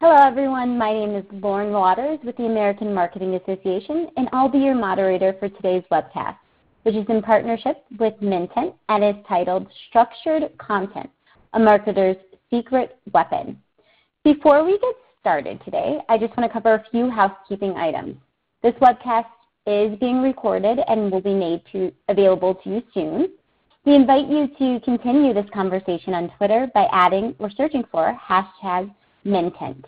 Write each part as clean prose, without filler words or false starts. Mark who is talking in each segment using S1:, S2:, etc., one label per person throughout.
S1: Hello, everyone. My name is Lauren Waters with the American Marketing Association, and I'll be your moderator for today's webcast, which is in partnership with Mintent and is titled Structured Content, a Marketer's Secret Weapon. Before we get started today, I just want to cover a few housekeeping items. This webcast is being recorded and will be made available to you soon. We invite you to continue this conversation on Twitter by adding or searching for #Mintent.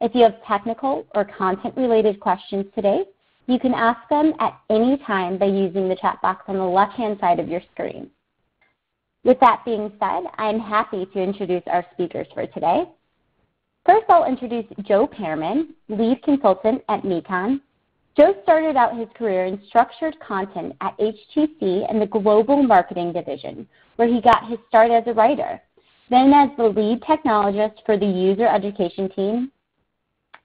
S1: If you have technical or content-related questions today, you can ask them at any time by using the chat box on the left-hand side of your screen. With that being said, I'm happy to introduce our speakers for today. First, I'll introduce Joe Pairman, lead consultant at Mekon. Joe started out his career in structured content at HTC and the Global Marketing Division, where he got his start as a writer. Then as the lead technologist for the user education team.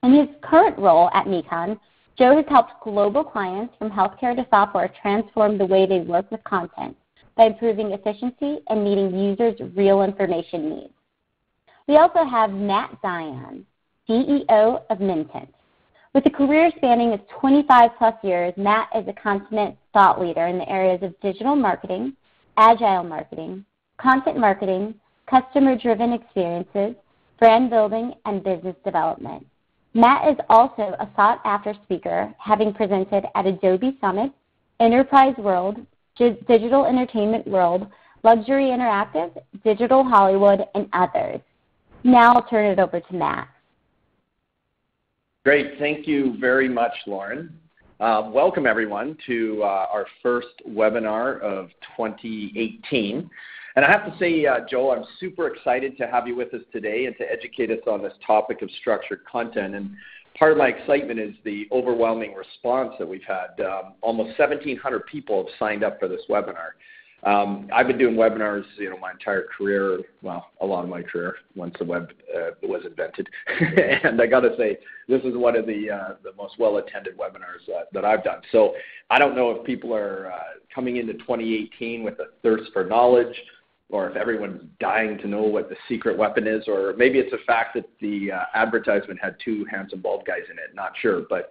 S1: In his current role at Mekon, Joe has helped global clients from healthcare to software transform the way they work with content by improving efficiency and meeting users' real information needs. We also have Matt Dion, CEO of Mintent. With a career spanning of 25+ years, Matt is a consummate thought leader in the areas of digital marketing, agile marketing, content marketing, customer-driven experiences, brand building, and business development. Matt is also a sought-after speaker, having presented at Adobe Summit, Enterprise World, Digital Entertainment World, Luxury Interactive, Digital Hollywood, and others. Now I'll turn it over to Matt.
S2: Great. Thank you very much, Lauren. Welcome, everyone, to our first webinar of 2018. And I have to say, Joe, I'm super excited to have you with us today and to educate us on this topic of structured content. And part of my excitement is the overwhelming response that we've had. Almost 1,700 people have signed up for this webinar. I've been doing webinars, my entire career, well, a lot of my career, once the web was invented. And I got to say, this is one of the most well-attended webinars that I've done. So I don't know if people are coming into 2018 with a thirst for knowledge, or if everyone's dying to know what the secret weapon is, or maybe it's the fact that the advertisement had two handsome bald guys in it. Not sure. But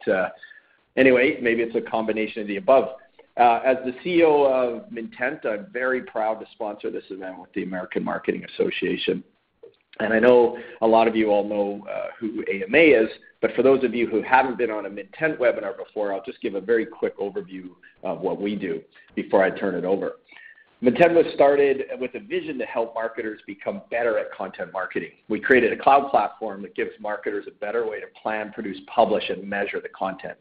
S2: anyway, maybe it's a combination of the above. As the CEO of Mintent, I'm very proud to sponsor this event with the American Marketing Association. And I know a lot of you all know who AMA is, but for those of you who haven't been on a Mintent webinar before, I'll just give a very quick overview of what we do before I turn it over. Mintent was started with a vision to help marketers become better at content marketing. We created a cloud platform that gives marketers a better way to plan, produce, publish, and measure the content.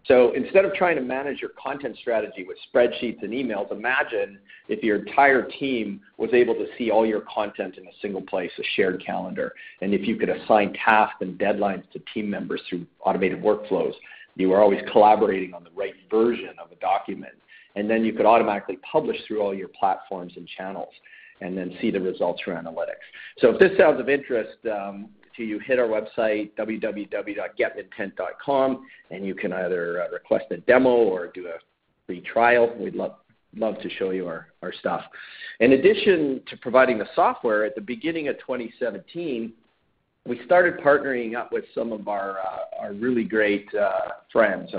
S2: So instead of trying to manage your content strategy with spreadsheets and emails, imagine if your entire team was able to see all your content in a single place, a shared calendar, and if you could assign tasks and deadlines to team members through automated workflows. You were always collaborating on the right version of a document. And then you could automatically publish through all your platforms and channels and then see the results through analytics. So if this sounds of interest to you, hit our website, www.getmintent.com, and you can either request a demo or do a free trial. We'd love to show you our stuff. In addition to providing the software, at the beginning of 2017, we started partnering up with some of our really great friends,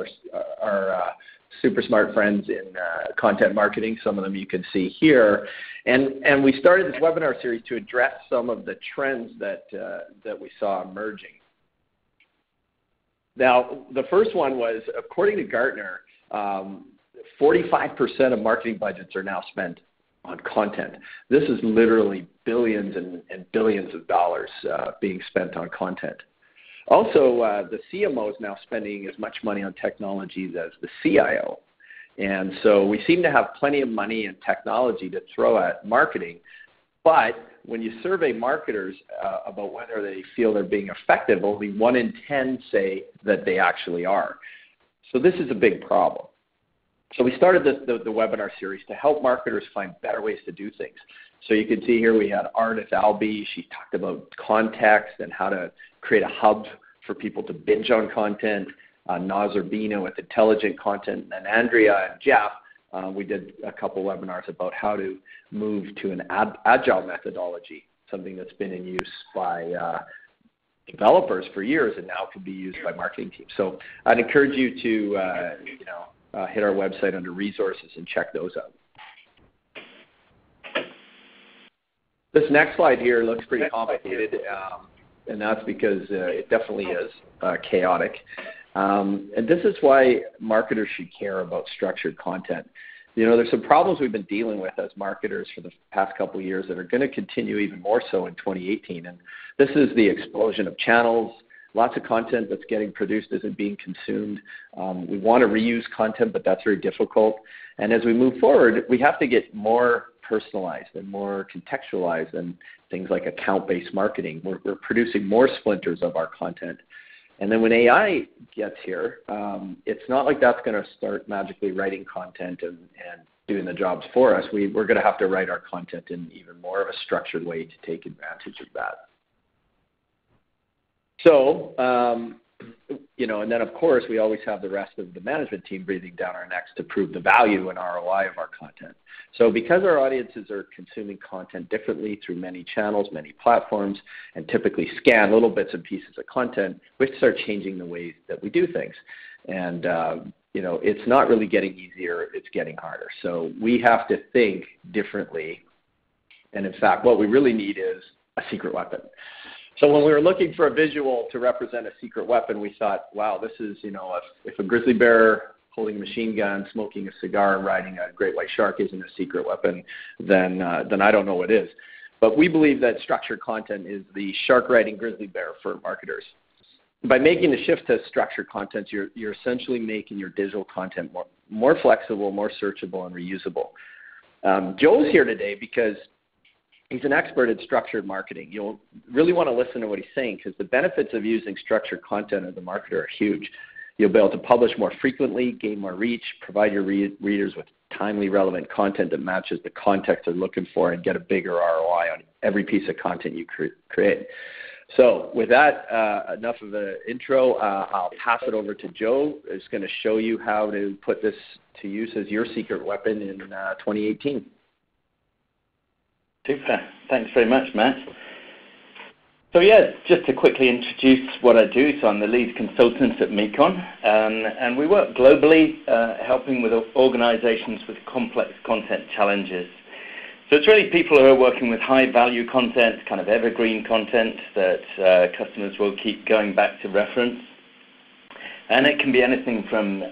S2: our super smart friends in content marketing. Some of them you can see here. And we started this webinar series to address some of the trends that we saw emerging. Now, the first one was, according to Gartner, 45% of marketing budgets are now spent on content. This is literally billions and billions of dollars being spent on content. Also, the CMO is now spending as much money on technologies as the CIO. And so we seem to have plenty of money and technology to throw at marketing. But when you survey marketers about whether they feel they're being effective, only 1 in 10 say that they actually are. So this is a big problem. So we started the webinar series to help marketers find better ways to do things. So you can see here we had Ardith Albee. She talked about context and how to create a hub for people to binge on content. Nazar Bino with intelligent content. And Andrea and Jeff, we did a couple webinars about how to move to an agile methodology, something that's been in use by developers for years and now can be used by marketing teams. So I'd encourage you to hit our website under resources and check those out. This next slide here looks pretty complicated, and that's because it definitely is chaotic. And this is why marketers should care about structured content. There's some problems we've been dealing with as marketers for the past couple of years that are going to continue even more so in 2018. And this is the explosion of channels. Lots of content that's getting produced isn't being consumed. We want to reuse content, but that's very difficult. And as we move forward, we have to get more personalized and more contextualized than things like account-based marketing. We're producing more splinters of our content. And then when AI gets here, it's not like that's going to start magically writing content and doing the jobs for us. We're going to have to write our content in even more of a structured way to take advantage of that. So, and then of course, we always have the rest of the management team breathing down our necks to prove the value and ROI of our content. So because our audiences are consuming content differently through many channels, many platforms, and typically scan little bits and pieces of content, we have to start changing the ways that we do things. And, it's not really getting easier, it's getting harder. So we have to think differently. And in fact, what we really need is a secret weapon. So when we were looking for a visual to represent a secret weapon, we thought, wow, this is, if a grizzly bear holding a machine gun, smoking a cigar, and riding a great white shark isn't a secret weapon, then I don't know what is. But we believe that structured content is the shark riding grizzly bear for marketers. By making the shift to structured content, you're essentially making your digital content more flexible, more searchable, and reusable. Joe's here today because he's an expert in structured marketing. You'll really want to listen to what he's saying because the benefits of using structured content as a marketer are huge. You'll be able to publish more frequently, gain more reach, provide your readers with timely, relevant content that matches the context they're looking for, and get a bigger ROI on every piece of content you create. So with that, enough of an intro. I'll pass it over to Joe, who's going to show you how to put this to use as your secret weapon in 2018.
S3: Super. Thanks very much, Matt. So just to quickly introduce what I do. So I'm the lead consultant at Mekon, and we work globally, helping with organizations with complex content challenges. So it's really people who are working with high-value content, kind of evergreen content that customers will keep going back to reference. And it can be anything from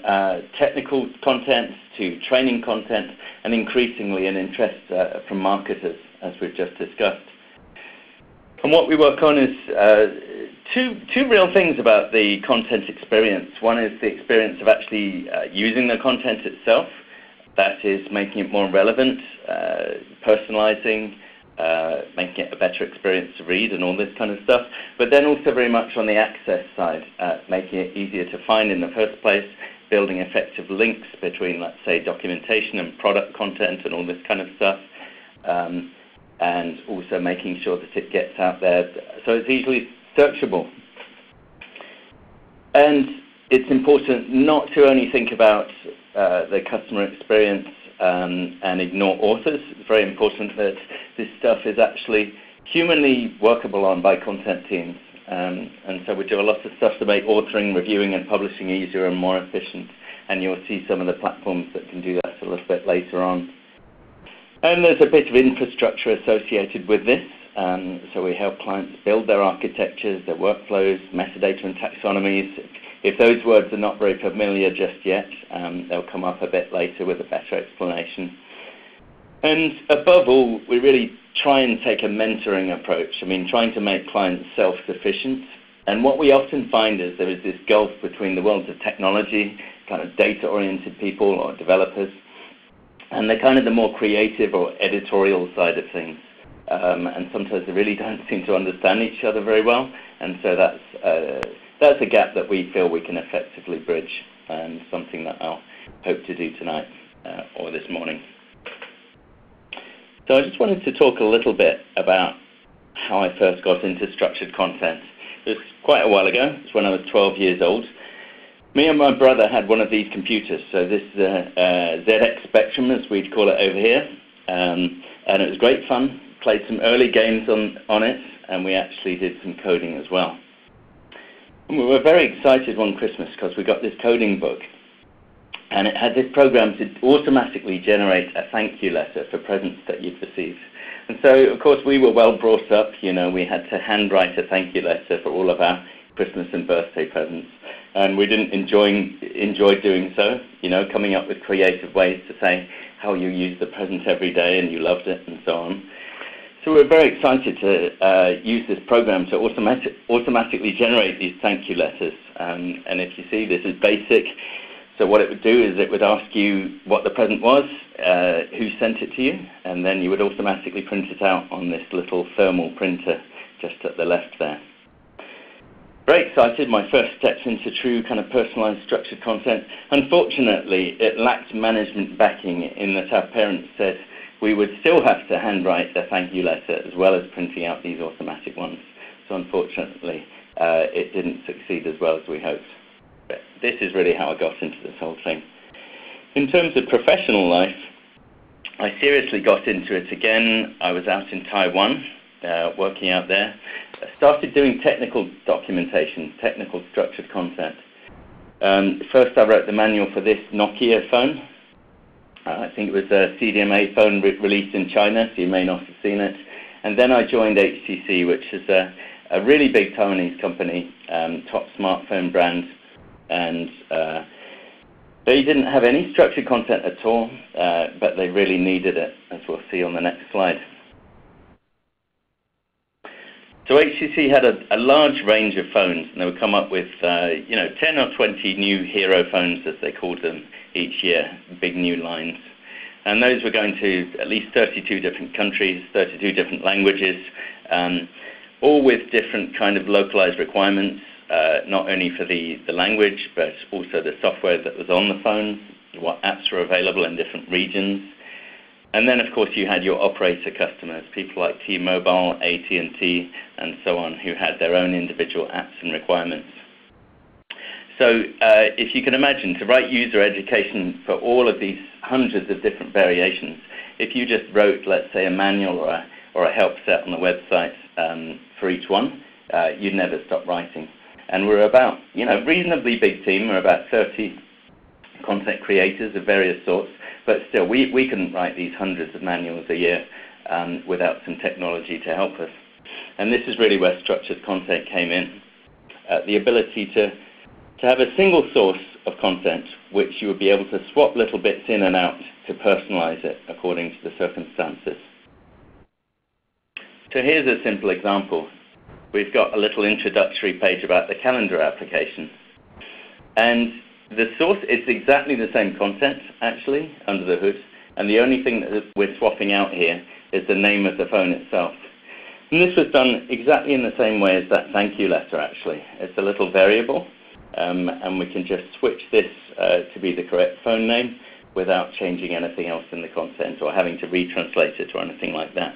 S3: technical content to training content, and increasingly an interest from marketers, as we've just discussed. And what we work on is two real things about the content experience. One is the experience of actually using the content itself. That is making it more relevant, personalizing, making it a better experience to read and all this kind of stuff. But then also very much on the access side, making it easier to find in the first place, building effective links between, let's say, documentation and product content and all this kind of stuff. And also making sure that it gets out there so it's easily searchable. And it's important not to only think about the customer experience and ignore authors. It's very important that this stuff is actually humanly workable on by content teams. And so we do a lot of stuff to make authoring, reviewing, and publishing easier and more efficient. And you'll see some of the platforms that can do that a little bit later on. And there's a bit of infrastructure associated with this. So we help clients build their architectures, their workflows, metadata and taxonomies. If those words are not very familiar just yet, they'll come up a bit later with a better explanation. And above all, we really try and take a mentoring approach. Trying to make clients self-sufficient. And what we often find is there is this gulf between the worlds of technology, kind of data-oriented people or developers, and they're kind of the more creative or editorial side of things. And sometimes they really don't seem to understand each other very well. And so that's a gap that we feel we can effectively bridge, and something that I'll hope to do tonight or this morning. So I just wanted to talk a little bit about how I first got into structured content. It was quite a while ago. It's when I was 12 years old. Me and my brother had one of these computers. So this is a ZX Spectrum, as we'd call it over here. And it was great fun. Played some early games on it, and we actually did some coding as well. And we were very excited one Christmas because we got this coding book, and it had this program to automatically generate a thank you letter for presents that you'd received. And so, of course, we were well brought up. We had to handwrite a thank you letter for all of our Christmas and birthday presents. And we didn't enjoy doing so, coming up with creative ways to say how you use the present every day and you loved it and so on. So we're very excited to use this program to automatically generate these thank you letters. And if you see, this is basic. So what it would do is it would ask you what the present was, who sent it to you, and then you would automatically print it out on this little thermal printer just at the left there. Very excited, my first steps into true kind of personalized structured content. Unfortunately, it lacked management backing in that our parents said we would still have to handwrite the thank you letter as well as printing out these automatic ones. So unfortunately, it didn't succeed as well as we hoped. But this is really how I got into this whole thing. In terms of professional life, I seriously got into it again. I was out in Taiwan, working out there. I started doing technical documentation, technical structured content. First I wrote the manual for this Nokia phone. I think it was a CDMA phone released in China, so you may not have seen it. And then I joined HTC, which is a really big Taiwanese company, top smartphone brand. And they didn't have any structured content at all, but they really needed it, as we'll see on the next slide. So HTC had a large range of phones, and they would come up with 10 or 20 new hero phones, as they called them, each year, big new lines. And those were going to at least 32 different countries, 32 different languages, all with different kind of localized requirements, not only for the language, but also the software that was on the phones, what apps were available in different regions. And then, of course, you had your operator customers, people like T-Mobile, AT&T, and so on, who had their own individual apps and requirements. So if you can imagine, to write user education for all of these hundreds of different variations, if you just wrote, let's say, a manual or a help set on the website for each one, you'd never stop writing. And we're about, reasonably big team. We're about 30 content creators of various sorts. But still, we couldn't write these hundreds of manuals a year without some technology to help us. And this is really where structured content came in. The ability to have a single source of content which you would be able to swap little bits in and out to personalize it according to the circumstances. So here's a simple example. We've got a little introductory page about the calendar application. And the source is exactly the same content, actually, under the hood, and the only thing that we're swapping out here is the name of the phone itself. And this was done exactly in the same way as that thank you letter, actually. It's a little variable, and we can just switch this to be the correct phone name without changing anything else in the content or having to retranslate it or anything like that.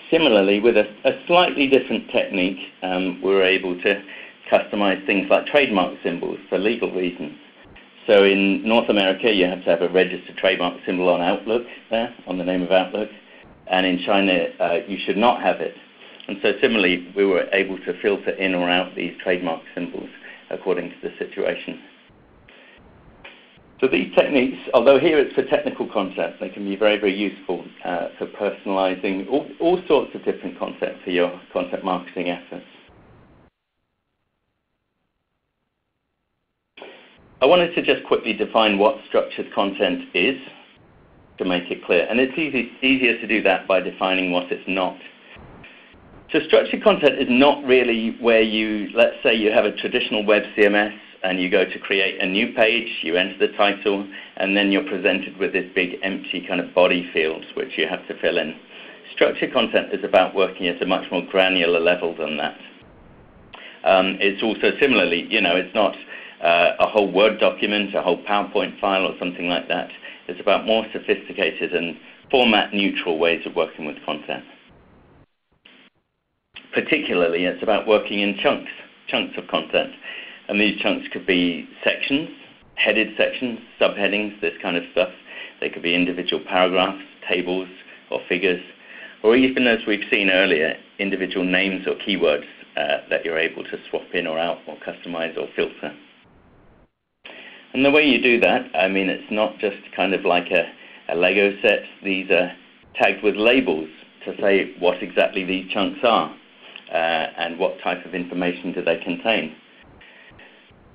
S3: Similarly, with a slightly different technique, we were able to customize things like trademark symbols for legal reasons. So in North America, you have to have a registered trademark symbol on Outlook there, on the name of Outlook. And in China, you should not have it. And so similarly, we were able to filter in or out these trademark symbols according to the situation. So these techniques, although here it's for technical content, they can be very, very useful for personalizing all sorts of different content for your content marketing efforts. I wanted to just quickly define what structured content is to make it clear. And it's easier to do that by defining what it's not. So structured content is not really where let's say you have a traditional web CMS and you go to create a new page, you enter the title, and then you're presented with this big empty kind of body field which you have to fill in. Structured content is about working at a much more granular level than that. It's also similarly, it's not a whole Word document, a whole PowerPoint file or something like that. It's about more sophisticated and format-neutral ways of working with content. Particularly, it's about working in chunks of content. And these chunks could be sections, headed sections, subheadings, this kind of stuff. They could be individual paragraphs, tables, or figures, or even, as we've seen earlier, individual names or keywords that you're able to swap in or out or customize or filter. And the way you do that, I mean, it's not just kind of like a Lego set. These are tagged with labels to say what exactly these chunks are and what type of information do they contain.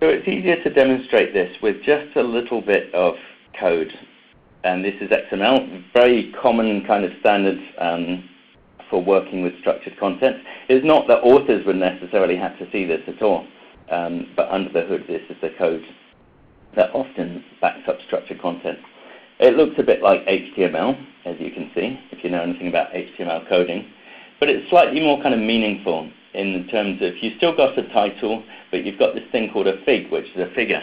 S3: So it's easier to demonstrate this with just a little bit of code. And this is XML, very common kind of standards for working with structured content. It's not that authors would necessarily have to see this at all, but under the hood, this is the code that often backs up structured content. It looks a bit like HTML, as you can see, if you know anything about HTML coding, but it's slightly more kind of meaningful in terms of you've still got a title, but you've got this thing called a fig, which is a figure,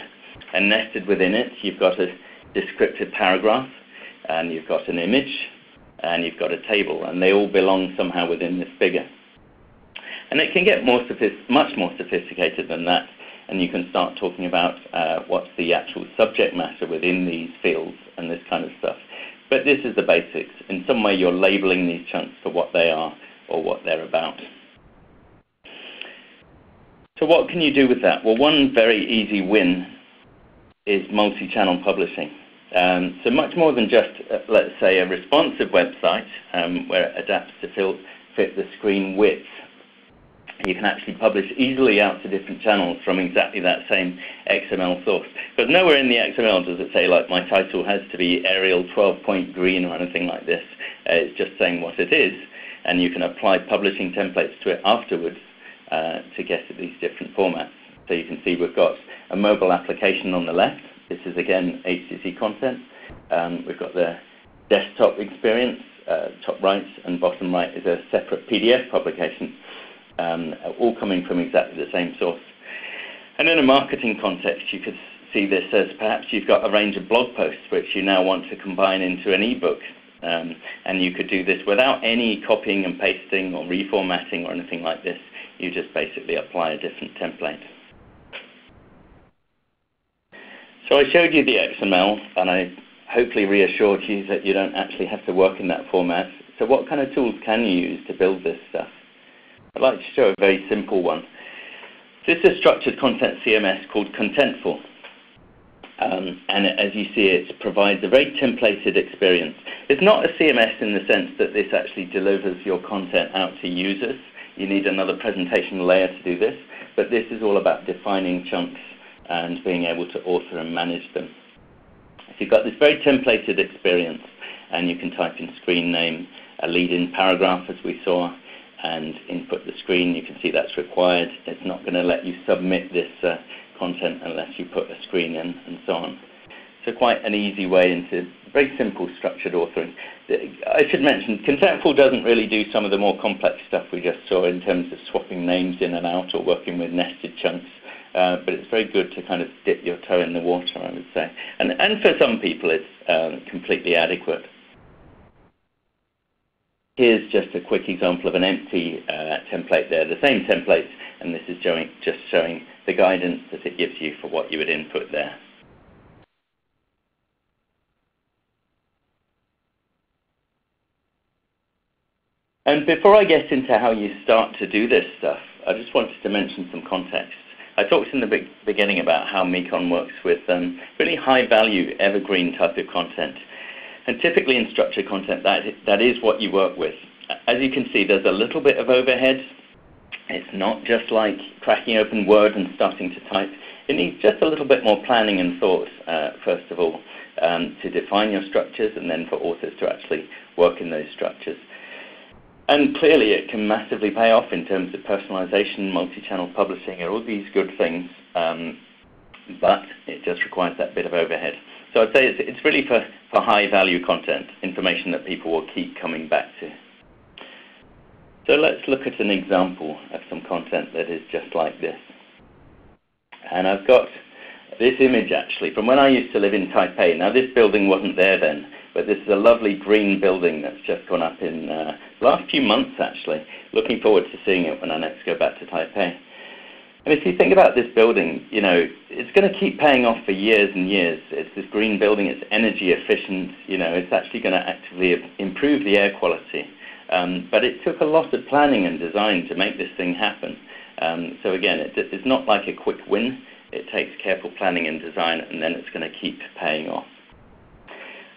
S3: and nested within it, you've got a descriptive paragraph, and you've got an image, and you've got a table, and they all belong somehow within this figure. And it can get much more sophisticated than that, and you can start talking about what's the actual subject matter within these fields and this kind of stuff. But this is the basics. In some way, you're labeling these chunks for what they are or what they're about. So what can you do with that? Well, one very easy win is multi-channel publishing. So much more than just, let's say, a responsive website where it adapts to fit the screen width. You can actually publish easily out to different channels from exactly that same XML source. But nowhere in the XML does it say, like, my title has to be Arial 12-point green or anything like this. It's just saying what it is, and you can apply publishing templates to it afterwards to get at these different formats. So you can see we've got a mobile application on the left. This is, again, HTC content. We've got the desktop experience. Top right and bottom right is a separate PDF publication. All coming from exactly the same source. And in a marketing context, you could see this as perhaps you've got a range of blog posts which you now want to combine into an ebook. And you could do this without any copying and pasting or reformatting or anything like this. You just basically apply a different template. So I showed you the XML, and I hopefully reassured you that you don't actually have to work in that format. So what kind of tools can you use to build this stuff? I'd like to show a very simple one. This is a structured content CMS called Contentful. And as you see, it provides a very templated experience. It's not a CMS in the sense that this actually delivers your content out to users. You need another presentation layer to do this. But this is all about defining chunks and being able to author and manage them. So you've got this very templated experience, and you can type in screen name, a lead-in paragraph, as we saw, and input the screen. You can see that's required. It's not going to let you submit this content unless you put a screen in, and so on. So quite an easy way into very simple structured authoring. I should mention, Contentful doesn't really do some of the more complex stuff we just saw in terms of swapping names in and out or working with nested chunks. But it's very good to kind of dip your toe in the water, I would say. And for some people, it's completely adequate. Here's just a quick example of an empty template there, the same template, and this is just showing the guidance that it gives you for what you would input there. And before I get into how you start to do this stuff, I just wanted to mention some context. I talked in the beginning about how Mekon works with really high-value, evergreen type of content. And typically in structured content, that is what you work with. As you can see, there's a little bit of overhead. It's not just like cracking open Word and starting to type. It needs just a little bit more planning and thought, first of all, to define your structures and then for authors to actually work in those structures. And clearly it can massively pay off in terms of personalization, multi-channel publishing, and all these good things, but it just requires that bit of overhead. So I'd say it's really for high-value content, information that people will keep coming back to. So let's look at an example of some content that is just like this. And I've got this image, actually, from when I used to live in Taipei. Now, this building wasn't there then, but this is a lovely green building that's just gone up in the last few months, actually. Looking forward to seeing it when I next go back to Taipei. And if you think about this building, you know, it's going to keep paying off for years and years. It's this green building, it's energy efficient, you know, it's actually going to actively improve the air quality. But it took a lot of planning and design to make this thing happen. So again, it's not like a quick win. It takes careful planning and design, and then it's going to keep paying off.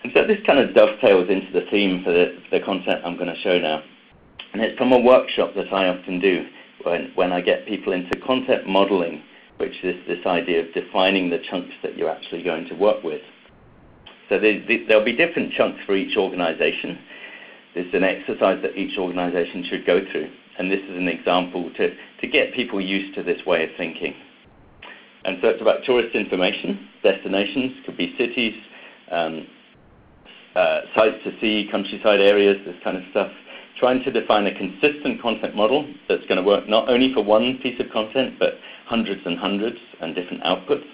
S3: And so this kind of dovetails into the theme for the content I'm going to show now. And it's from a workshop that I often do when I get people into content modeling, which is this idea of defining the chunks that you're actually going to work with. So there'll be different chunks for each organization. This is an exercise that each organization should go through. And this is an example to get people used to this way of thinking. And so it's about tourist information, destinations, could be cities, sites to see, countryside areas, this kind of stuff. Trying to define a consistent content model that's going to work not only for one piece of content, but hundreds and hundreds and different outputs.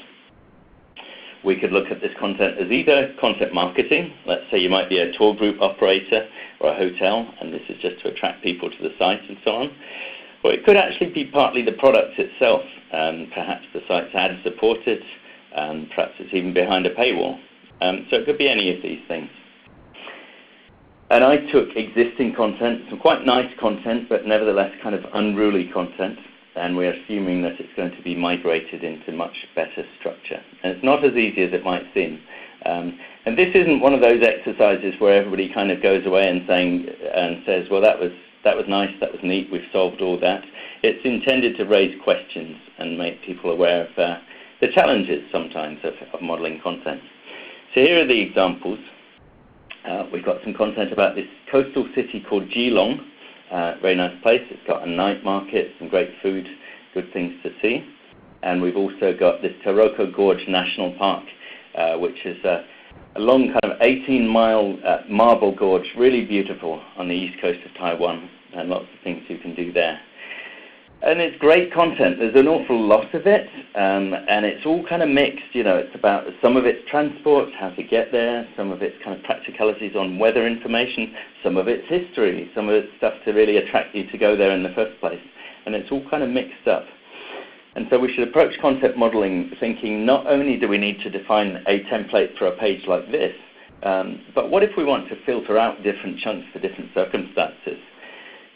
S3: We could look at this content as either content marketing. Let's say you might be a tour group operator or a hotel, and this is just to attract people to the site and so on. Or it could actually be partly the product itself. Perhaps the site's ad supported, perhaps it's even behind a paywall. So it could be any of these things. And I took existing content, some quite nice content, but nevertheless kind of unruly content, and we're assuming that it's going to be migrated into much better structure. And it's not as easy as it might seem. And this isn't one of those exercises where everybody kind of goes away and says, well, that was nice, that was neat, we've solved all that. It's intended to raise questions and make people aware of the challenges sometimes of modeling content. So here are the examples. We've got some content about this coastal city called Geelong. Very nice place. It's got a night market, some great food, good things to see. And we've also got this Taroko Gorge National Park, which is a long kind of 18-mile marble gorge, really beautiful on the east coast of Taiwan, and lots of things you can do there. And it's great content. There's an awful lot of it, and it's all kind of mixed. You know, it's about some of it's transport, how to get there, some of it's kind of practicalities on weather information, some of it's history, some of it's stuff to really attract you to go there in the first place. And it's all kind of mixed up. And so we should approach content modeling thinking not only do we need to define a template for a page like this, but what if we want to filter out different chunks for different circumstances?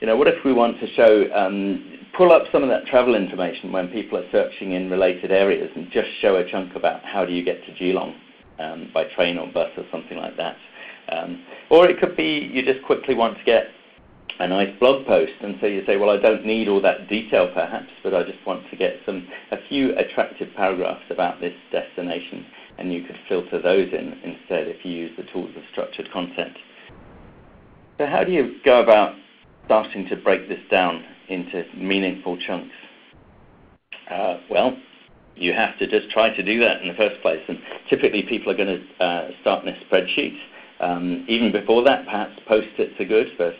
S3: You know, what if we want to show, pull up some of that travel information when people are searching in related areas and just show a chunk about how do you get to Geelong by train or bus or something like that. Or it could be you just quickly want to get a nice blog post, and so you say, well, I don't need all that detail perhaps, but I just want to get a few attractive paragraphs about this destination, and you could filter those in instead if you use the tools of structured content. So how do you go about starting to break this down into meaningful chunks? Well, you have to just try to do that in the first place, and typically people are going to start in a spreadsheet. Even before that, perhaps Post-its are good, but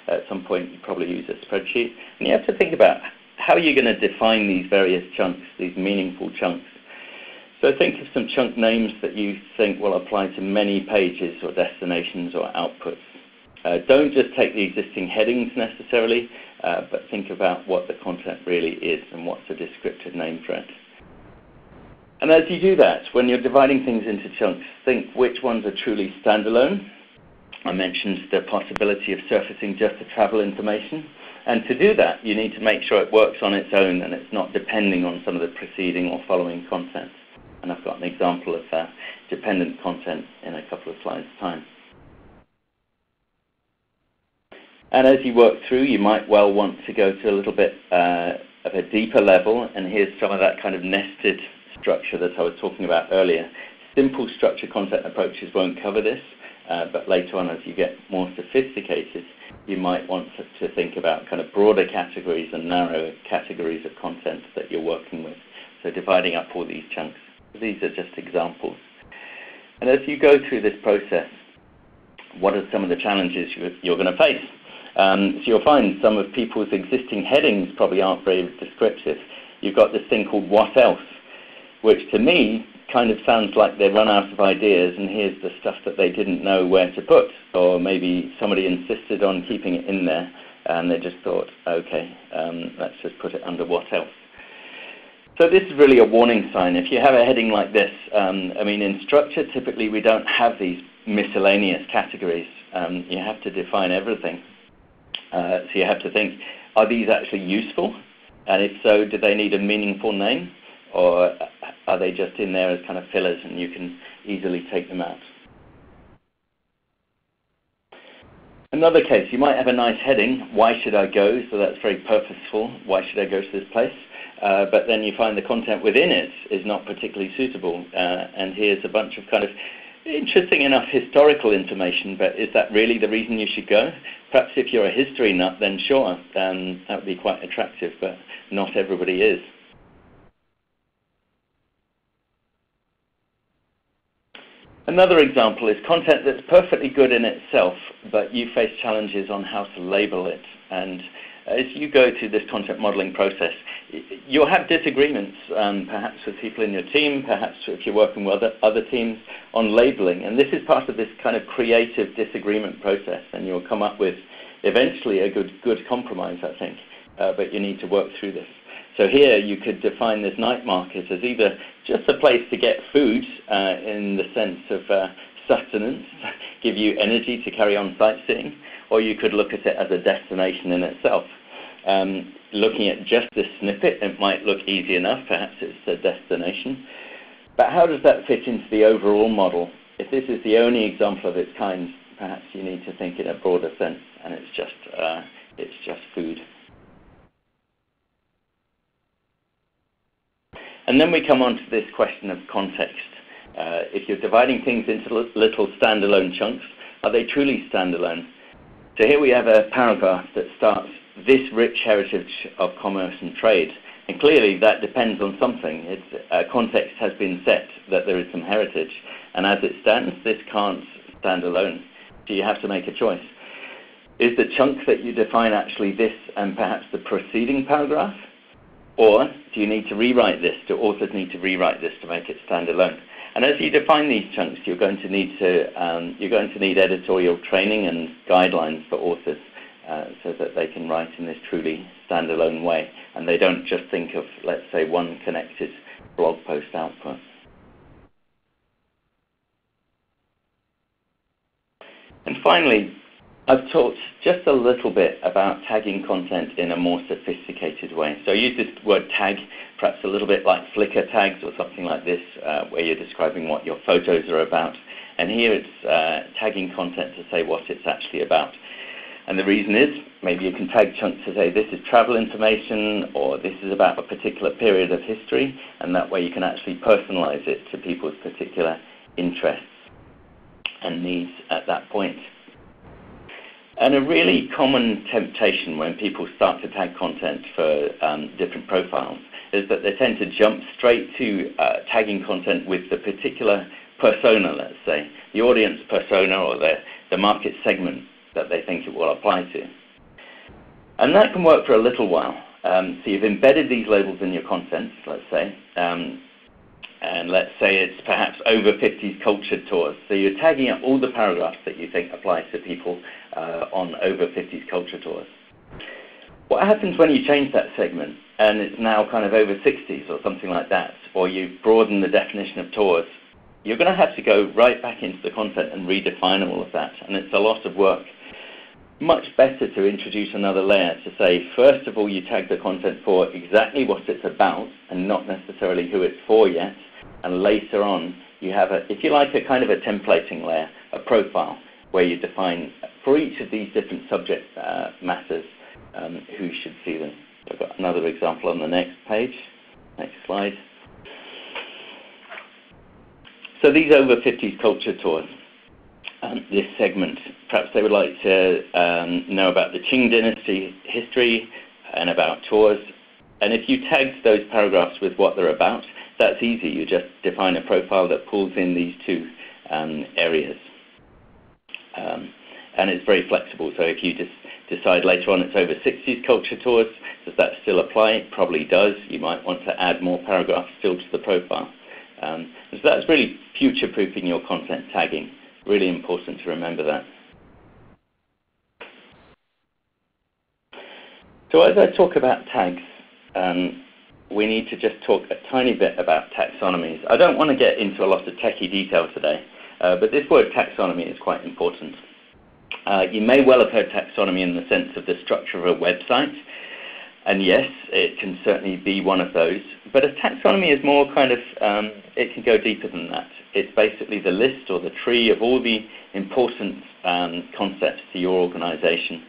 S3: at some point you probably use a spreadsheet. And you have to think about how you're going to define these various chunks, these meaningful chunks. So think of some chunk names that you think will apply to many pages or destinations or outputs. Don't just take the existing headings necessarily, but think about what the content really is and what's a descriptive name for it. And as you do that, when you're dividing things into chunks, think which ones are truly standalone. I mentioned the possibility of surfacing just the travel information. And to do that, you need to make sure it works on its own and it's not depending on some of the preceding or following content. And I've got an example of dependent content in a couple of slides' time. And as you work through, you might well want to go to a little bit of a deeper level, and here's some of that kind of nested structure that I was talking about earlier. Simple structured content approaches won't cover this, but later on as you get more sophisticated, you might want to think about kind of broader categories and narrower categories of content that you're working with. So dividing up all these chunks. These are just examples. And as you go through this process, what are some of the challenges you're going to face? So you'll find some of people's existing headings probably aren't very descriptive. You've got this thing called what else, which to me kind of sounds like they run out of ideas and here's the stuff that they didn't know where to put, or maybe somebody insisted on keeping it in there and they just thought, okay, let's just put it under what else. So this is really a warning sign. If you have a heading like this, I mean in structure typically we don't have these miscellaneous categories. You have to define everything. So you have to think, are these actually useful? And if so, do they need a meaningful name, or are they just in there as kind of fillers and you can easily take them out? Another case, you might have a nice heading, why should I go? So that's very purposeful, why should I go to this place? But then you find the content within it is not particularly suitable. And here's a bunch of kind of interesting enough historical information, but is that really the reason you should go? Perhaps if you're a history nut, then sure, that would be quite attractive, but not everybody is. Another example is content that's perfectly good in itself, but you face challenges on how to label it. And as you go through this content modeling process, you'll have disagreements, perhaps with people in your team, perhaps if you're working with other teams on labeling. And this is part of this kind of creative disagreement process, and you'll come up with eventually a good compromise, I think. But you need to work through this. So here you could define this night market as either just a place to get food in the sense of sustenance, give you energy to carry on sightseeing, or you could look at it as a destination in itself. Looking at just this snippet, it might look easy enough, perhaps it's a destination. But how does that fit into the overall model? If this is the only example of its kind, perhaps you need to think in a broader sense, and it's just food. And then we come on to this question of context. If you're dividing things into little standalone chunks, are they truly standalone? So here we have a paragraph that starts, this rich heritage of commerce and trade. And clearly that depends on something. Context has been set that there is some heritage. And as it stands, this can't stand alone. So you have to make a choice. Is the chunk that you define actually this and perhaps the preceding paragraph? Or do you need to rewrite this? Do authors need to rewrite this to make it stand alone? And as you define these chunks, you're going to need editorial training and guidelines for authors so that they can write in this truly standalone way, and they don't just think of, let's say, one connected blog post output. And finally, I've talked just a little bit about tagging content in a more sophisticated way. So I use this word tag, perhaps a little bit like Flickr tags or something like this, where you're describing what your photos are about. And here it's tagging content to say what it's actually about. And the reason is, maybe you can tag chunks to say this is travel information, or this is about a particular period of history, and that way you can actually personalize it to people's particular interests and needs at that point. And a really common temptation when people start to tag content for different profiles is that they tend to jump straight to tagging content with the particular persona, let's say, the audience persona or the market segment that they think it will apply to. And that can work for a little while. So you've embedded these labels in your content, let's say, and let's say it's perhaps over 50s culture tours. So you're tagging up all the paragraphs that you think apply to people on over 50s culture tours. What happens when you change that segment and it's now kind of over 60s or something like that, or you broaden the definition of tours? You're going to have to go right back into the content and redefine all of that, and it's a lot of work. Much better to introduce another layer to say, first of all, you tag the content for exactly what it's about and not necessarily who it's for yet, and later on you have if you like, a kind of a templating layer, a profile, where you define for each of these different subject matters who should see them. So I've got another example on the next page. Next slide. So these over 50s culture tours, this segment, perhaps they would like to know about the Qing dynasty history and about tours. And if you tagged those paragraphs with what they're about, that's easy. You just define a profile that pulls in these two areas. And it's very flexible. So if you just decide later on it's over 60s culture tours, does that still apply? It probably does. You might want to add more paragraphs still to the profile. So that's really future-proofing your content tagging. Really important to remember that. So as I talk about tags, we need to just talk a tiny bit about taxonomies. I don't want to get into a lot of techie detail today, but this word taxonomy is quite important. You may well have heard taxonomy in the sense of the structure of a website, And yes, it can certainly be one of those. But a taxonomy is more kind of, it can go deeper than that. It's basically the list or the tree of all the important concepts to your organization.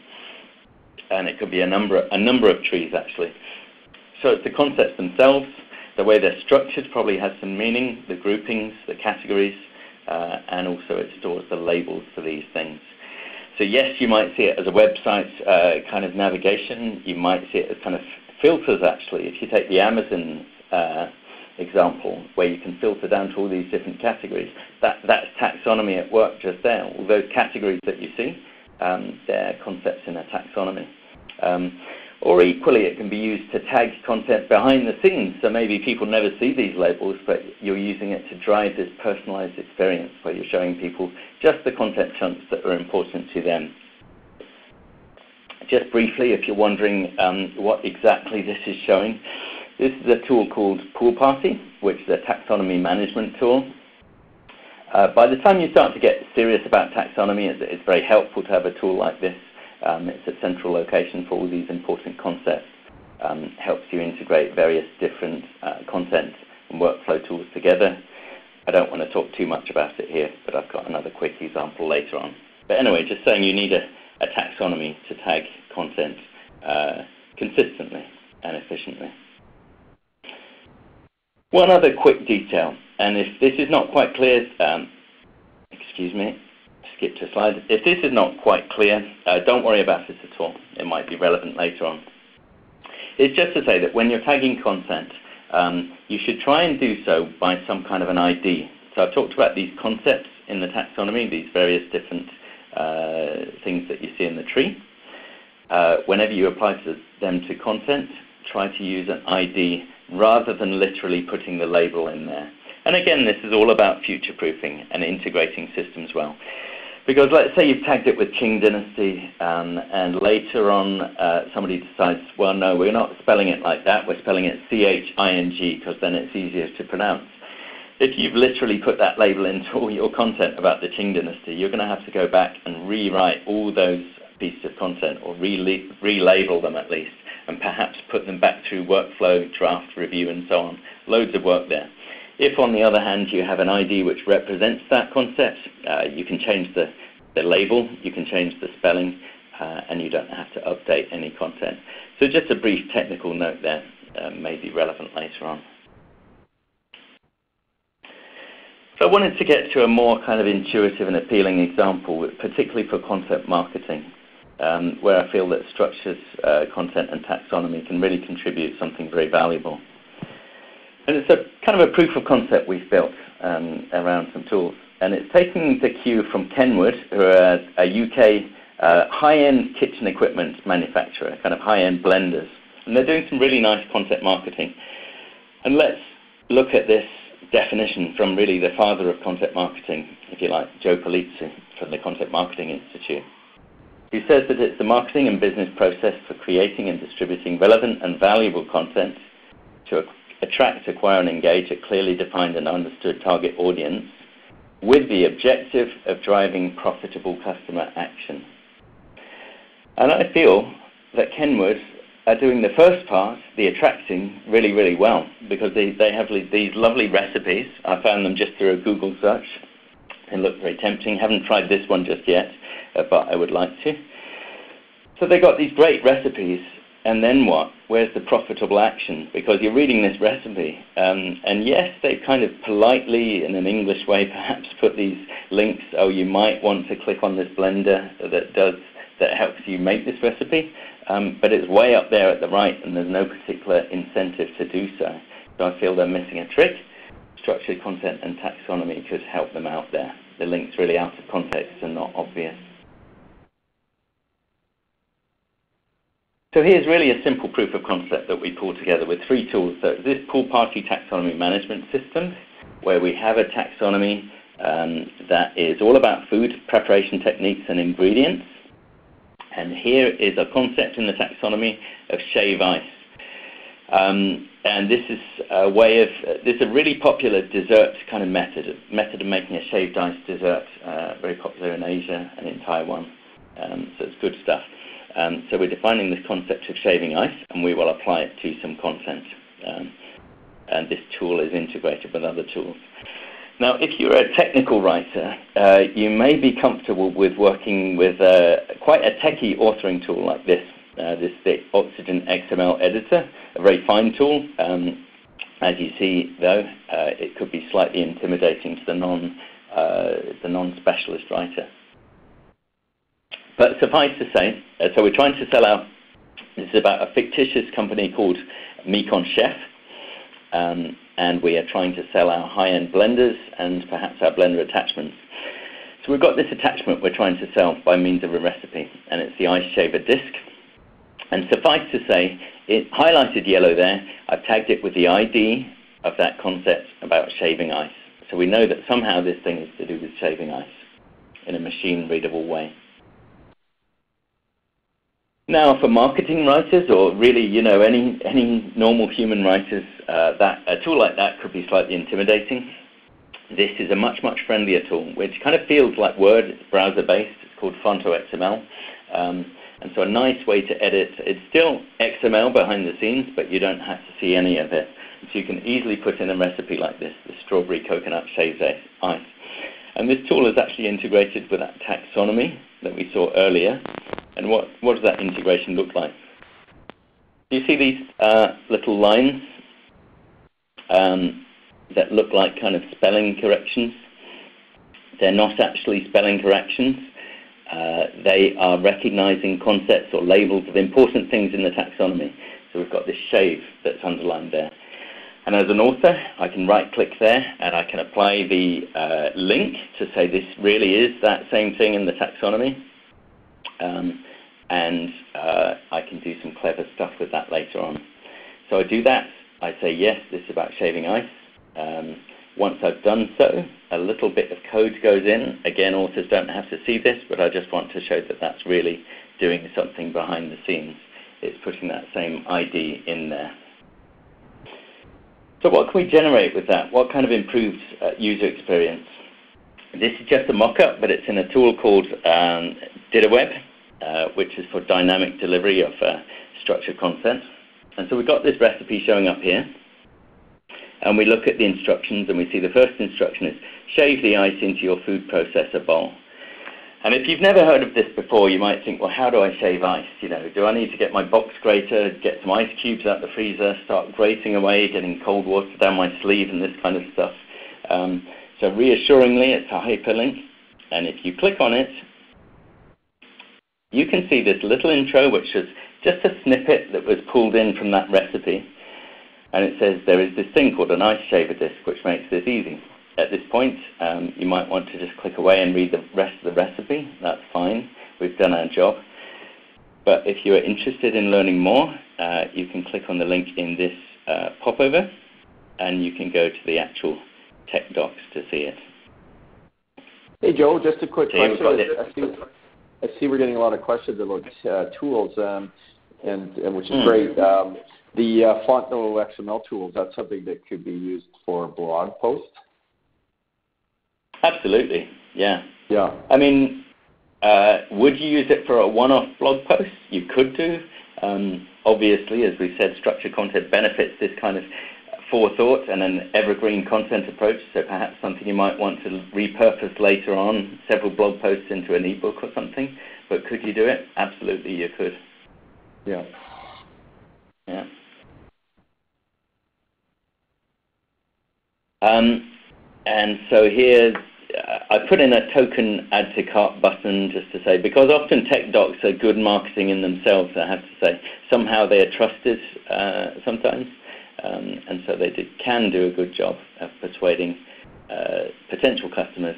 S3: And it could be a number of trees, actually. So it's the concepts themselves, the way they're structured probably has some meaning, the groupings, the categories, and also it stores the labels for these things. So yes, you might see it as a website kind of navigation. You might see it as kind of filters, actually. If you take the Amazon example, where you can filter down to all these different categories, that's taxonomy at work just there. All those categories that you see, they're concepts in a taxonomy. Or equally, it can be used to tag content behind the scenes. So maybe people never see these labels, but you're using it to drive this personalized experience where you're showing people just the content chunks that are important to them. Just briefly, if you're wondering what exactly this is showing, this is a tool called Pool Party, which is a taxonomy management tool. By the time you start to get serious about taxonomy, it's very helpful to have a tool like this. It's a central location for all these important concepts. Helps you integrate various different content and workflow tools together. I don't want to talk too much about it here, but I've got another quick example later on. But anyway, just saying you need a taxonomy to tag content consistently and efficiently. One other quick detail, and if this is not quite clear, excuse me, skip to a slide. If this is not quite clear, don't worry about this at all. It might be relevant later on. It's just to say that when you're tagging content, you should try and do so by some kind of an ID. So I've talked about these concepts in the taxonomy, these various different things that you see in the tree. Whenever you apply them to content, try to use an ID rather than literally putting the label in there. And again, this is all about future-proofing and integrating systems well. Because let's say you've tagged it with Qing Dynasty, and later on somebody decides, well, no, we're not spelling it like that. We're spelling it C-H-I-N-G because then it's easier to pronounce. If you've literally put that label into all your content about the Qing Dynasty, you're going to have to go back and rewrite all those pieces of content, or relabel them at least, and perhaps put them back through workflow, draft, review, and so on. Loads of work there. If, on the other hand, you have an ID which represents that concept, you can change the label, you can change the spelling, and you don't have to update any content. So just a brief technical note there, may be relevant later on. So I wanted to get to a more kind of intuitive and appealing example, particularly for content marketing, where I feel that structured content and taxonomy can really contribute something very valuable. And it's a kind of a proof of concept we've built around some tools. And it's taking the cue from Kenwood, who are a UK high-end kitchen equipment manufacturer, kind of high-end blenders. And they're doing some really nice content marketing. And let's look at this definition from really the father of content marketing, if you like, Joe Pairman from the Content Marketing Institute. He says that it's the marketing and business process for creating and distributing relevant and valuable content to attract, acquire, and engage a clearly defined and understood target audience with the objective of driving profitable customer action. And I feel that Kenwood are doing the first part, the attracting, really, really well, because they have these lovely recipes. I found them just through a Google search. They look very tempting. Haven't tried this one just yet, but I would like to. So they got these great recipes. And then what? Where's the profitable action? Because you're reading this recipe, and yes, they kind of politely, in an English way, perhaps put these links. Oh, you might want to click on this blender that helps you make this recipe, but it's way up there at the right, and there's no particular incentive to do so. So I feel they're missing a trick. Structured content and taxonomy could help them out there. The link's really out of context and not obvious. So here's really a simple proof of concept that we pulled together with 3 tools. So this Pool Party taxonomy management system, where we have a taxonomy that is all about food preparation techniques and ingredients. And here is a concept in the taxonomy of shave ice. And this is a way of, this is a really popular dessert kind of method of making a shaved ice dessert, very popular in Asia and in Taiwan. So it's good stuff. So we're defining this concept of shaving ice, and we will apply it to some content. And this tool is integrated with other tools. Now, if you're a technical writer, you may be comfortable with working with quite a techie authoring tool like this. This is the Oxygen XML editor, a very fine tool. As you see, though, it could be slightly intimidating to the non-specialist writer. But suffice to say, so we're trying to sell our, this is about a fictitious company called Mekon Chef, and we are trying to sell our high-end blenders and perhaps our blender attachments. So we've got this attachment we're trying to sell by means of a recipe, and it's the Ice Shaver Disc. And suffice to say, it highlighted yellow there. I've tagged it with the ID of that concept about shaving ice. So we know that somehow this thing is to do with shaving ice in a machine-readable way. Now, for marketing writers, or really, any normal human writers, a tool like that could be slightly intimidating. This is a much, much friendlier tool, which kind of feels like Word. It's browser-based. It's called Fonto XML. And so a nice way to edit. It's still XML behind the scenes, but you don't have to see any of it. So you can easily put in a recipe like this, the strawberry coconut shaved ice. And this tool is actually integrated with that taxonomy that we saw earlier. And what does that integration look like? Do you see these little lines that look like kind of spelling corrections? They're not actually spelling corrections. They are recognizing concepts or labels of important things in the taxonomy. So we've got this shave that's underlined there. And as an author, I can right-click there, and I can apply the link to say this really is that same thing in the taxonomy. And I can do some clever stuff with that later on. So I do that. I say, yes, this is about shaving ice. Once I've done so, a little bit of code goes in. Again, authors don't have to see this, but I just want to show that that's really doing something behind the scenes. It's putting that same ID in there. So what can we generate with that? What kind of improved user experience? This is just a mock-up, but it's in a tool called DitaWeb, which is for dynamic delivery of structured content. And so we've got this recipe showing up here. And we look at the instructions, and we see the first instruction is shave the ice into your food processor bowl. And if you've never heard of this before, you might think, well, how do I shave ice? Do I need to get my box grater, get some ice cubes out the freezer, start grating away, getting cold water down my sleeve and this kind of stuff? So reassuringly, it's a hyperlink. And if you click on it, you can see this little intro, which is just a snippet that was pulled in from that recipe. And it says there is this thing called an ice shaver disc, which makes this easy. At this point, you might want to just click away and read the rest of the recipe. That's fine. We've done our job. But if you are interested in learning more, you can click on the link in this popover, and you can go to the actual tech docs to see it.
S2: Hey, Joe, just a quick question. I see we're getting a lot of questions about tools, and which is great. The Fonto XML tool, is that something that could be used for blog posts?
S3: Absolutely, yeah.
S2: Yeah.
S3: I mean, would you use it for a one-off blog post? You could do. Obviously, as we said, structured content benefits this kind of forethought and an evergreen content approach, so perhaps something you might want to repurpose later on, several blog posts into an ebook or something. But could you do it? Absolutely, you could.
S2: Yeah.
S3: Yeah. And so here, I put in a token add to cart button just to say, because often tech docs are good marketing in themselves, I have to say. Somehow they are trusted sometimes, and so they can do a good job of persuading potential customers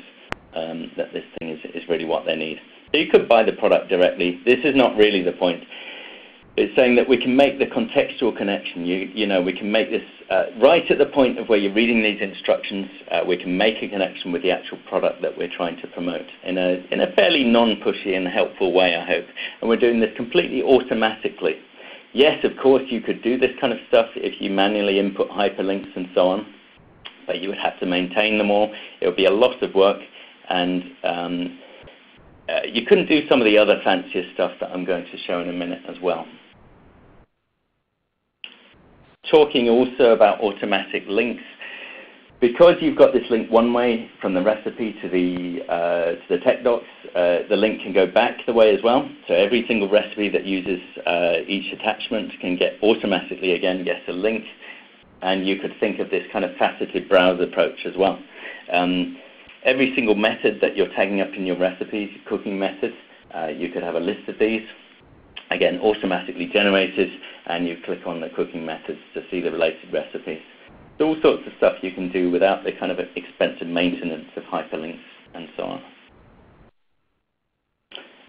S3: that this thing is really what they need. So you could buy the product directly. This is not really the point. It's saying that we can make the contextual connection. We can make this right at the point of where you're reading these instructions. We can make a connection with the actual product that we're trying to promote in a fairly non-pushy and helpful way, I hope. And we're doing this completely automatically. Yes, of course, you could do this kind of stuff if you manually input hyperlinks and so on, but you would have to maintain them all. It would be a lot of work, and you couldn't do some of the other fancier stuff that I'm going to show in a minute as well. Talking also about automatic links, because you've got this link one way from the recipe to the tech docs, the link can go back the way as well. So every single recipe that uses each attachment can automatically get a link, and you could think of this kind of faceted browse approach as well. Every single method that you're tagging up in your recipes, cooking methods, you could have a list of these, again automatically generated, and you click on the cooking methods to see the related recipes. So all sorts of stuff you can do without the kind of expensive maintenance of hyperlinks and so on.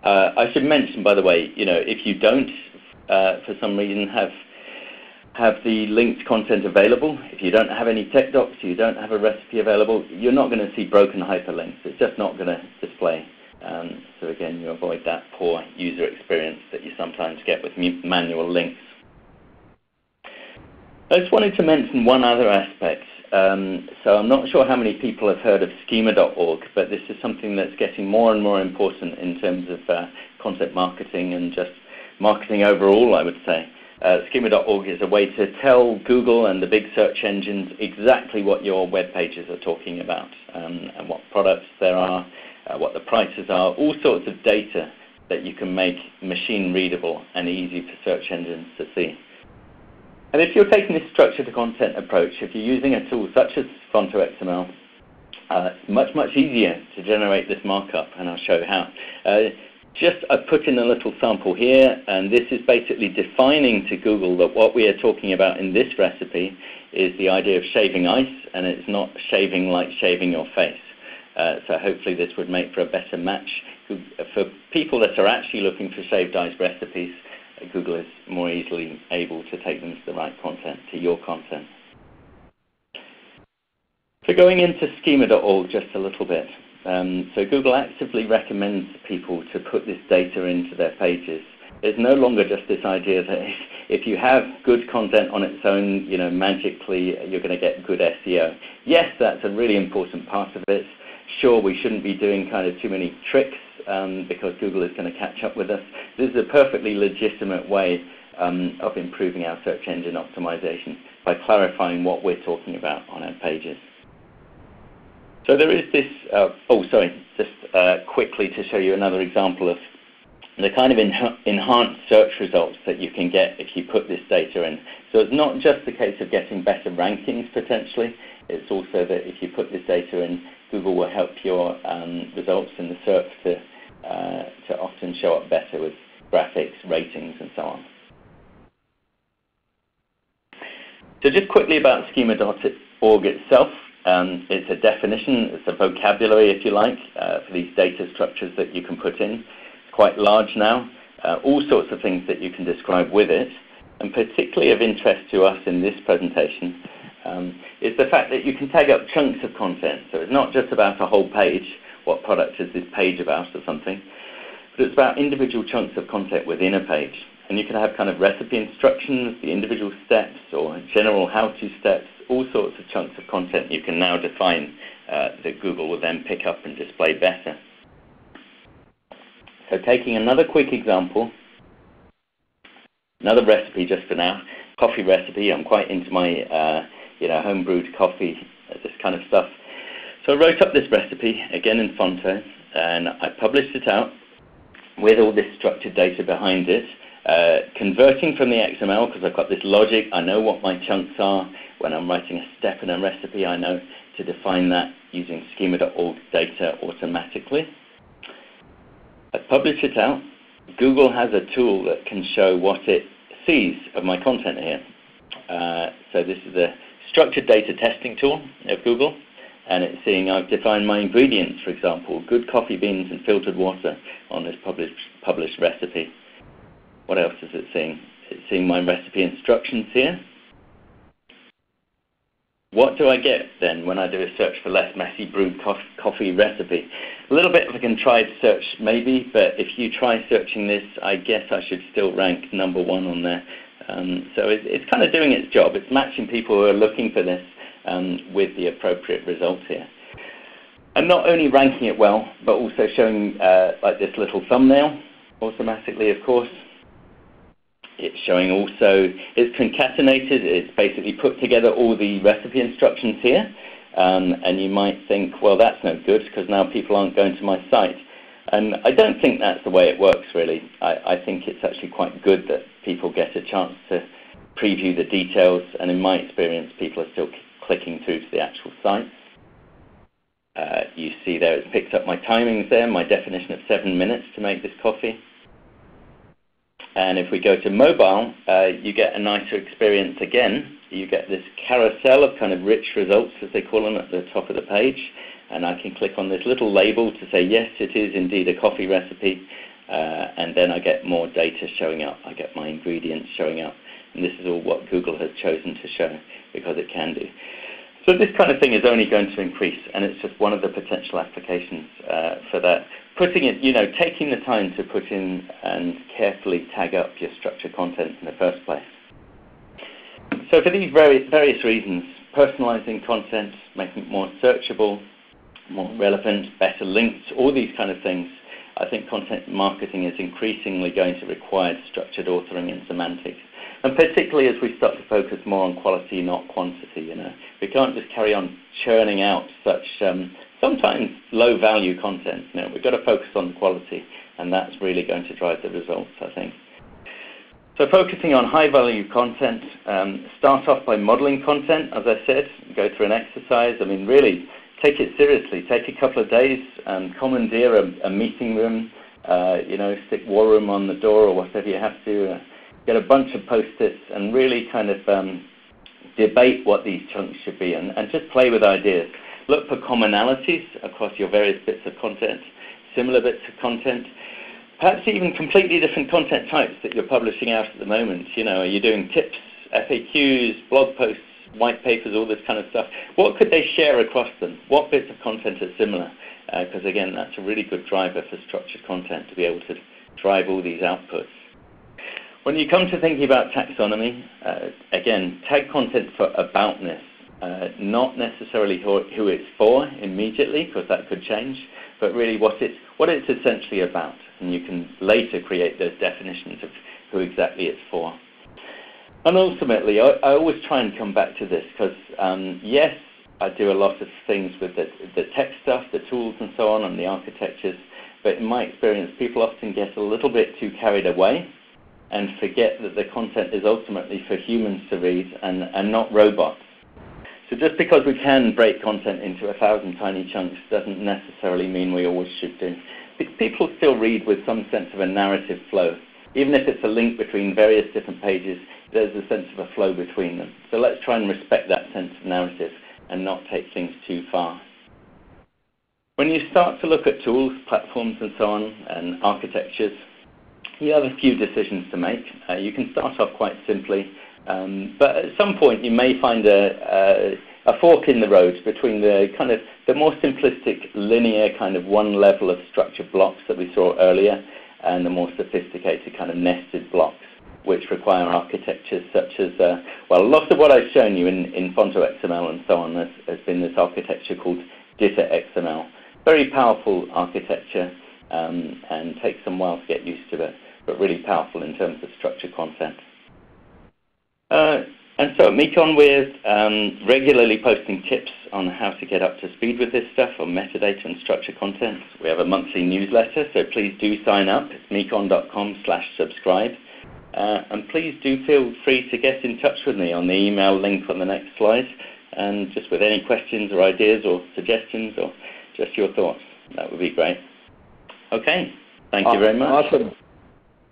S3: I should mention, by the way, if you don't, for some reason, have the linked content available, if you don't have any tech docs, you don't have a recipe available, you're not going to see broken hyperlinks. It's just not going to display. So again, you avoid that poor user experience that you sometimes get with manual links. I just wanted to mention one other aspect. So I'm not sure how many people have heard of schema.org, but this is something that's getting more and more important in terms of content marketing and just marketing overall, I would say. Schema.org is a way to tell Google and the big search engines exactly what your web pages are talking about, and what products there are, what the prices are, all sorts of data that you can make machine readable and easy for search engines to see. And if you're taking this structured content approach, if you're using a tool such as Fonto.xml, it's much, much easier to generate this markup, and I'll show you how. I've put in a little sample here, and this is basically defining to Google that what we are talking about in this recipe is the idea of shaving ice, and it's not shaving like shaving your face. So hopefully this would make for a better match. For people that are actually looking for shaved ice recipes, Google is more easily able to take them to the right content, to your content. So going into schema.org just a little bit. So Google actively recommends people to put this data into their pages. It's no longer just this idea that if you have good content on its own, magically you're going to get good SEO. Yes, that's a really important part of it. Sure, we shouldn't be doing kind of too many tricks because Google is going to catch up with us. This is a perfectly legitimate way of improving our search engine optimization by clarifying what we're talking about on our pages. So there is this, just quickly to show you another example of the kind of enhanced search results that you can get if you put this data in. So it's not just the case of getting better rankings potentially, it's also that if you put this data in, Google will help your results in the search to often show up better with graphics, ratings, and so on. So just quickly about schema.org itself. It's a definition, it's a vocabulary, if you like, for these data structures that you can put in. It's quite large now, all sorts of things that you can describe with it. And particularly of interest to us in this presentation is the fact that you can tag up chunks of content. So it's not just about a whole page, what product is this page about or something, but it's about individual chunks of content within a page. And you can have kind of recipe instructions, the individual steps, or general how-to steps, all sorts of chunks of content you can now define that Google will then pick up and display better. So taking another quick example, another recipe just for now, coffee recipe. I'm quite into my home-brewed coffee, this kind of stuff. So I wrote up this recipe, again in Fonto, and I published it out with all this structured data behind it. Converting from the XML, because I've got this logic, I know what my chunks are. When I'm writing a step in a recipe, I know to define that using schema.org data automatically. I publish it out. Google has a tool that can show what it sees of my content here. So this is the structured data testing tool of Google, and it's seeing I've defined my ingredients, for example, good coffee beans and filtered water on this published recipe. What else is it seeing? It's seeing my recipe instructions here. What do I get then when I do a search for less messy brewed coffee recipe? A little bit of a contrived search maybe, but if you try searching this, I guess I should still rank #1 on there. So it's kind of doing its job. It's matching people who are looking for this with the appropriate result here. And not only ranking it well, but also showing like this little thumbnail automatically, of course. It's showing also, it's concatenated, it's basically put together all the recipe instructions here. And you might think, well, that's no good because now people aren't going to my site. And I don't think that's the way it works, really. I think it's actually quite good that people get a chance to preview the details. And in my experience, people are still clicking through to the actual site. You see there, it's picked up my timings there, my definition of 7 minutes to make this coffee. And if we go to mobile, you get a nicer experience again. You get this carousel of kind of rich results, as they call them, at the top of the page. And I can click on this little label to say, yes, it is indeed a coffee recipe. And then I get more data showing up. I get my ingredients showing up. And this is all what Google has chosen to show because it can do. So this kind of thing is only going to increase, and it's just one of the potential applications for that. Putting it, taking the time to put in and carefully tag up your structured content in the first place. So for these various reasons, personalizing content, making it more searchable, more relevant, better linked, all these kind of things, I think content marketing is increasingly going to require structured authoring and semantics. And particularly as we start to focus more on quality, not quantity, We can't just carry on churning out such sometimes low-value content. We've got to focus on the quality, and that's really going to drive the results, I think. So focusing on high-value content, start off by modeling content, as I said, go through an exercise. Really take it seriously. Take a couple of days and commandeer a meeting room, stick War Room on the door or whatever you have to. Get a bunch of Post-its and really kind of debate what these chunks should be and just play with ideas. Look for commonalities across your various bits of content, similar bits of content, perhaps even completely different content types that you're publishing out at the moment. Are you doing tips, FAQs, blog posts, white papers, all this kind of stuff? What could they share across them? What bits of content are similar? Because again, that's a really good driver for structured content to be able to drive all these outputs. When you come to thinking about taxonomy, again, tag content for aboutness, not necessarily who it's for immediately, because that could change, but really what it's essentially about. And you can later create those definitions of who exactly it's for. And ultimately, I always try and come back to this, because yes, I do a lot of things with the tech stuff, the tools and so on, and the architectures, but in my experience, people often get a little bit too carried away and forget that the content is ultimately for humans to read and not robots. So just because we can break content into 1,000 tiny chunks doesn't necessarily mean we always should do. People still read with some sense of a narrative flow. Even if it's a link between various different pages, there's a sense of a flow between them. So let's try and respect that sense of narrative and not take things too far. When you start to look at tools, platforms and so on, and architectures, you have a few decisions to make. You can start off quite simply, but at some point you may find a fork in the road between the more simplistic, linear kind of one level of structured blocks that we saw earlier, and the more sophisticated kind of nested blocks, which require architectures such as, a lot of what I've shown you in Fonto XML and so on has been this architecture called Ditter XML. Very powerful architecture, and takes some while to get used to it, but really powerful in terms of structured content. And so at Mekon, we're regularly posting tips on how to get up to speed with this stuff, on metadata and structured content. We have a monthly newsletter, so please do sign up. It's mekon.com/subscribe. And please do feel free to get in touch with me on the email link on the next slide, and just with any questions or ideas or suggestions or just your thoughts. That would be great. Okay, thank you very much.
S2: Awesome.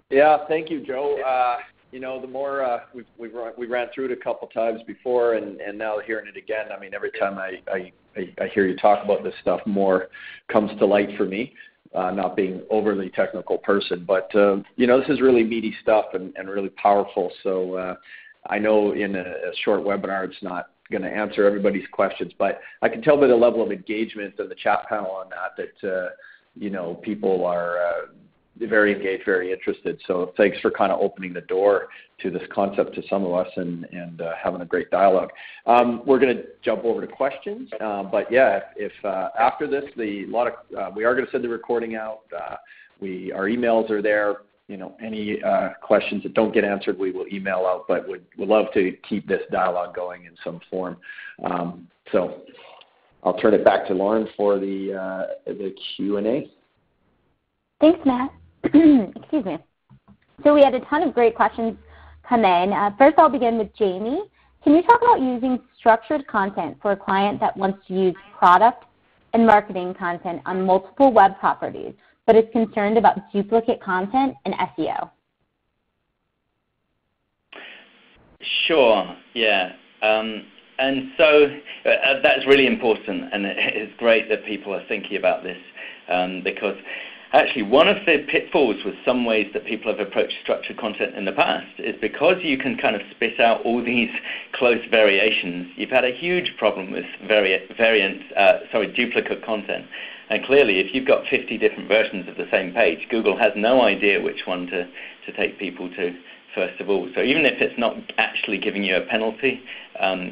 S2: Yeah, thank you, Joe. The more we ran through it a couple times before, and now hearing it again, every time I hear you talk about this stuff, more comes to light for me. Not being overly technical person, but this is really meaty stuff and really powerful. So I know in a short webinar it's not going to answer everybody's questions, but I can tell by the level of engagement in the chat panel on that people are very engaged, very interested. So thanks for kind of opening the door to this concept to some of us and having a great dialogue. We're going to jump over to questions, but yeah, if after this, we are going to send the recording out. Our emails are there. You know, any questions that don't get answered, we will email out, but we'd love to keep this dialogue going in some form. So I'll turn it back to Lauren for the Q&A.
S1: Thanks, Matt. Excuse me. So we had a ton of great questions come in. First, I'll begin with Jamie. Can you talk about using structured content for a client that wants to use product and marketing content on multiple web properties, but is concerned about duplicate content and SEO?
S3: Sure, yeah. And so that's really important, and it's great that people are thinking about this because actually one of the pitfalls with some ways that people have approached structured content in the past is because you can kind of spit out all these close variations, you've had a huge problem with duplicate content. And clearly, if you've got 50 different versions of the same page, Google has no idea which one to take people to, first of all. So even if it's not actually giving you a penalty,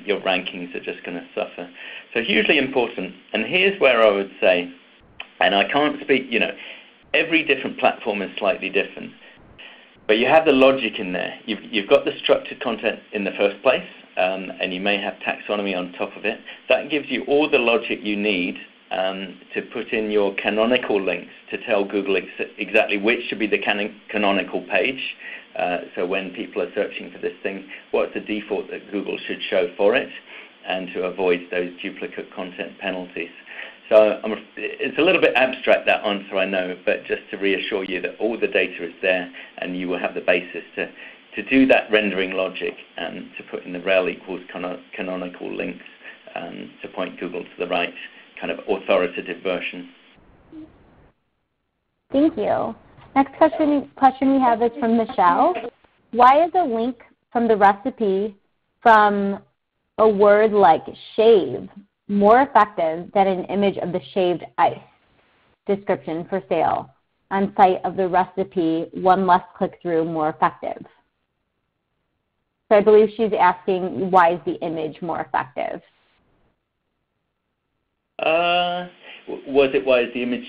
S3: your rankings are just going to suffer. So hugely important. And here's where I would say, and I can't speak, you know, every different platform is slightly different. But you have the logic in there. You've got the structured content in the first place, and you may have taxonomy on top of it. That gives you all the logic you need to put in your canonical links to tell Google exactly which should be the canonical page. So when people are searching for this thing, what's the default that Google should show for it, and to avoid those duplicate content penalties. So it's a little bit abstract, that answer, I know, but just to reassure you that all the data is there and you will have the basis to do that rendering logic and to put in the rel equals canonical links to point Google to the right kind of authoritative version.
S1: Thank you. Next question we have is from Michelle. Why is a link from the recipe from a word like shave more effective than an image of the shaved ice description for sale on site of the recipe, one less click-through, more effective? So I believe she's asking, why is the image more effective?
S3: Why is the image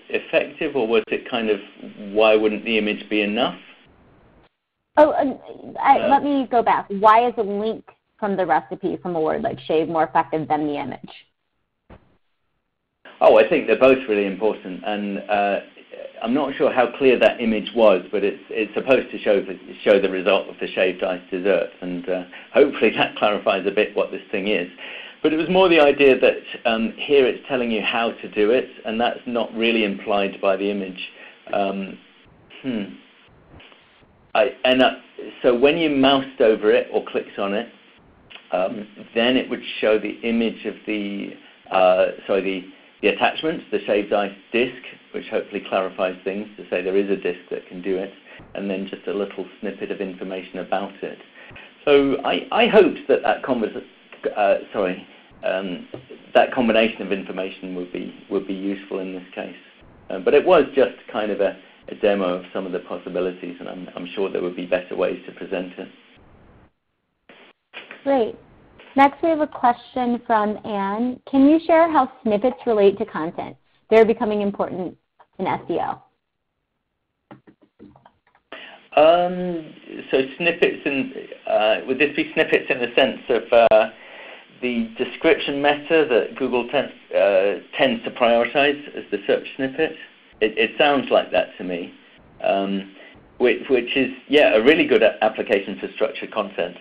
S3: effective, or was it kind of, why wouldn't the image be enough?
S1: Let me go back. Why is a link from the recipe from a word like shave more effective than the image?
S3: Oh, I think they're both really important, and I'm not sure how clear that image was, but it's supposed to show the result of the shaved ice dessert, and hopefully that clarifies a bit what this thing is. But it was more the idea that here it's telling you how to do it, and that's not really implied by the image. So when you moused over it or clicked on it, then it would show the image of the attachments, the shaved ice disc, which hopefully clarifies things to say there is a disc that can do it, and then just a little snippet of information about it. So I hoped that combination of information would be useful in this case. But it was just kind of a demo of some of the possibilities, and I'm sure there would be better ways to present it.
S1: Great. Next, we have a question from Anne. Can you share how snippets relate to content? They're becoming important in SEO.
S3: So snippets, would this be snippets in the sense of the description meta that Google tends to prioritize as the search snippet? It sounds like that to me, which is, yeah, a really good application for structured content,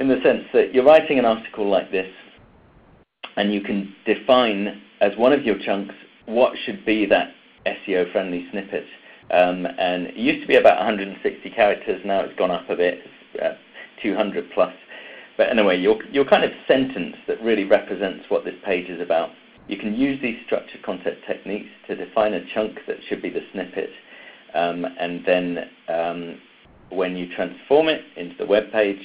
S3: in the sense that you're writing an article like this, and you can define as one of your chunks what should be that SEO-friendly snippet. And it used to be about 160 characters, now it's gone up a bit, 200 plus. But anyway, your kind of sentence that really represents what this page is about. You can use these structured content techniques to define a chunk that should be the snippet, and then when you transform it into the web page,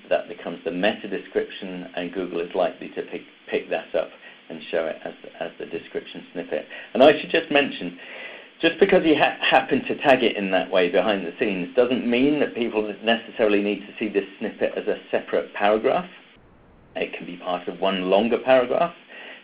S3: that becomes the meta description, and Google is likely to pick that up and show it as the description snippet. And I should just mention, Just because you happen to tag it in that way behind the scenes doesn't mean that people necessarily need to see this snippet as a separate paragraph. It can be part of one longer paragraph.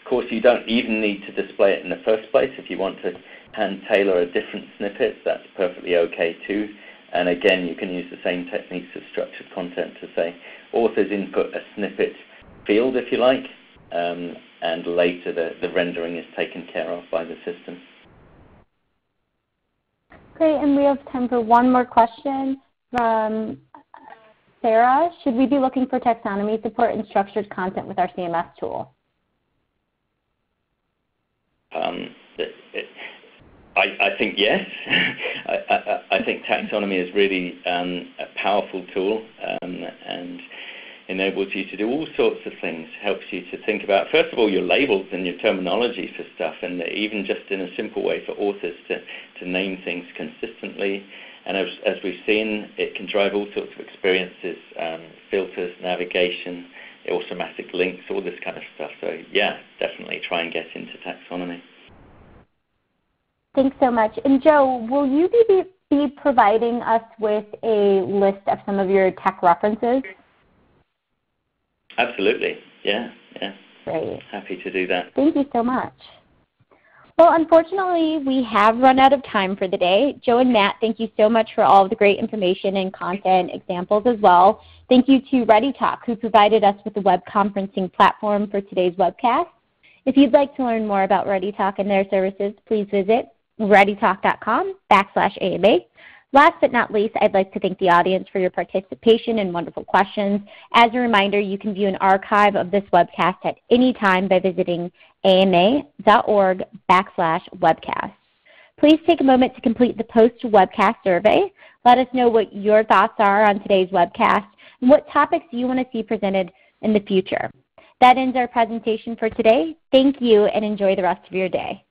S3: Of course, you don't even need to display it in the first place. If you want to hand tailor a different snippet, that's perfectly okay too. And again, you can use the same techniques of structured content to say, authors input a snippet field, if you like, and later the rendering is taken care of by the system.
S1: Great, and we have time for one more question from Sarah. Should we be looking for taxonomy support and structured content with our CMS tool?
S3: I think yes. I think taxonomy is really a powerful tool and enables you to do all sorts of things, helps you to think about, first of all, your labels and your terminology for stuff, and even just in a simple way for authors to name things consistently. And as we've seen, it can drive all sorts of experiences, filters, navigation, automatic links, all this kind of stuff. So yeah, definitely try and get into taxonomy.
S1: Thanks so much. And Joe, will you be providing us with a list of some of your tech references?
S3: Absolutely. Yeah.
S1: Great.
S3: Happy to do that.
S1: Thank you so much. Well, unfortunately, we have run out of time for the day. Joe and Matt, thank you so much for all of the great information and content examples as well. Thank you to ReadyTalk, who provided us with the web conferencing platform for today's webcast. If you'd like to learn more about ReadyTalk and their services, please visit readytalk.com/AMA. Last but not least, I'd like to thank the audience for your participation and wonderful questions. As a reminder, you can view an archive of this webcast at any time by visiting ama.org/webcast. Please take a moment to complete the post-webcast survey. Let us know what your thoughts are on today's webcast and what topics you want to see presented in the future. That ends our presentation for today. Thank you and enjoy the rest of your day.